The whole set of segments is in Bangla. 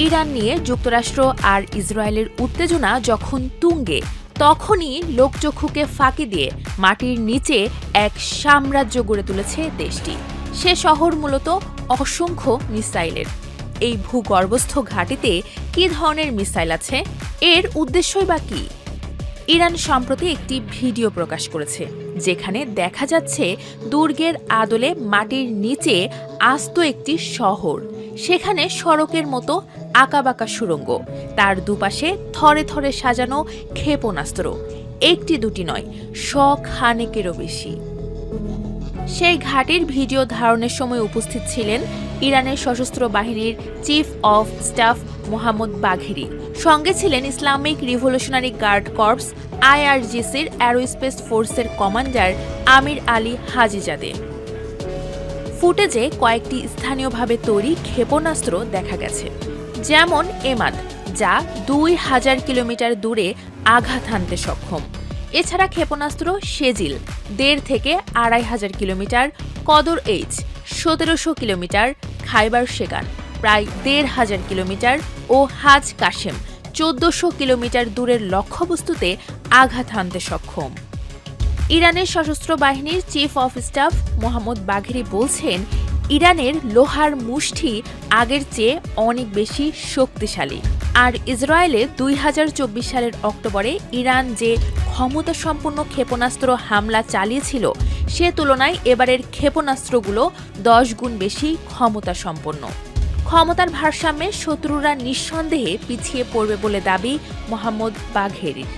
ইরান নিয়ে যুক্তরাষ্ট্র আর ইসরায়েলের উত্তেজনা যখন তুঙ্গে, তখনই লোকচক্ষুকে ফাঁকি দিয়ে মাটির নিচে এক সাম্রাজ্য গড়ে তুলেছে দেশটি। সে শহর মূলত অসংখ্য মিসাইলের। এই ভূগর্ভস্থ ঘাঁটিতে কী ধরনের মিসাইল আছে, এর উদ্দেশ্যই বা কী? ইরান সম্প্রতি একটি ভিডিও প্রকাশ করেছে, যেখানে দেখা যাচ্ছে দুর্গের আদলে মাটির নিচে আস্ত একটি শহর। সেখানে সড়কের মতো আঁকাবাঁকা সুড়ঙ্গ, তার দুপাশে থরে থরে সাজানো ক্ষেপণাস্ত্র, একটি দুটি নয়, শখানেকেরও বেশি। সেই ঘাঁটির ভিডিও ধারণের সময় উপস্থিত ছিলেন ইরানের সশস্ত্র বাহিনীর chief of staff Mohammad Bagheri. সঙ্গে ছিলেন ইসলামিক রিভলিউশনারি গার্ড কর্পস IRGCর অ্যারোস্পেস ফোর্সের কমান্ডার আমির আলী হাজিজাদে। ফুটেজে কয়েকটি স্থানীয়ভাবে তৈরি ক্ষেপণাস্ত্র দেখা গেছে, যেমন এমাদ, যা 2000 কিলোমিটার দূরে আঘাত হানতে সক্ষম। এছাড়া ক্ষেপণাস্ত্র সেজিল 1.5 থেকে 2500 কিলোমিটার, কদর H 1700 কিলোমিটার, খাইবার শেগান প্রায় 1500 কিলোমিটার ও হাজ কাশেম 1400 কিলোমিটার দূরের লক্ষ্যবস্তুতে আঘাত হানতে সক্ষম। ইরানের সশস্ত্র বাহিনীর চিফ অফ স্টাফ মোহাম্মদ বাঘেরি বলছেন, ইরানের লোহার মুষ্টি আগের চেয়ে অনেক বেশি শক্তিশালী। আর ইসরায়েলে 2024 সালের অক্টোবরে ইরান যে ক্ষমতাসম্পন্ন ক্ষেপণাস্ত্র হামলা চালিয়েছিল, সে তুলনায় এবারের ক্ষেপণাস্ত্রগুলো 10 গুণ বেশি ক্ষমতাসম্পন্ন। ক্ষমতার ভারসাম্যে শত্রুরা নিঃসন্দেহে পিছিয়ে পড়বে বলে দাবি মোহাম্মদ বাঘেরির।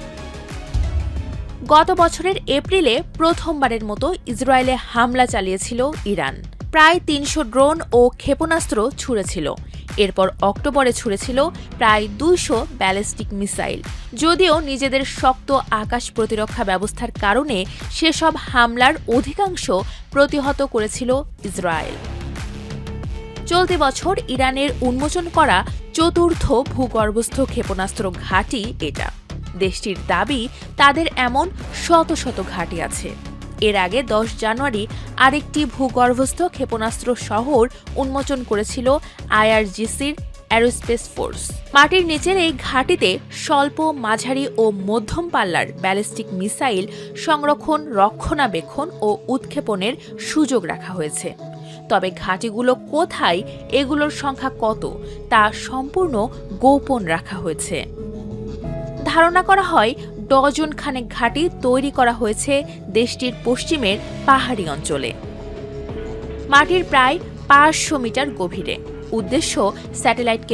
গত বছরের এপ্রিলে প্রথমবারের মতো ইসরায়েলে হামলা চালিয়েছিল ইরান। প্রায় 300 ড্রোন ও ক্ষেপণাস্ত্র ছুড়েছিল। এরপর অক্টোবরে ছুড়েছিল প্রায় 200 ব্যালিস্টিক মিসাইল। যদিও নিজেদের শক্ত আকাশ প্রতিরক্ষা ব্যবস্থার কারণে সেসব হামলার অধিকাংশ প্রতিহত করেছিল ইসরায়েল। চলতি বছর ইরানের উন্মোচন করা চতুর্থ ভূগর্ভস্থ ক্ষেপণাস্ত্র ঘাঁটি এটা। দেশটির দাবি, তাদের এমন শত শত ঘাঁটি আছে। এর আগে 10 জানুয়ারি আরেকটি ভূগর্ভস্থ ক্ষেপণাস্ত্র শহর উন্মোচন করেছিল IRGCর অ্যারোস্পেস ফোর্স। মাটির নিচের এই ঘাঁটিতে স্বল্প, মাঝারি ও মধ্যম পাল্লার ব্যালিস্টিক মিসাইল সংরক্ষণ, রক্ষণাবেক্ষণ ও উৎক্ষেপণের সুযোগ রাখা হয়েছে। তবে ঘাঁটিগুলো কোথায়, এগুলোর সংখ্যা কত, তা সম্পূর্ণ গোপন রাখা হয়েছে। ধারণা করা হয়, ডজন খানেক ঘাঁটি তৈরি করা হয়েছে দেশটির পশ্চিমের পাহাড়ি অঞ্চলে, মাটির প্রায় 500 মিটার গভীরে। উদ্দেশ্য, স্যাটেলাইটকে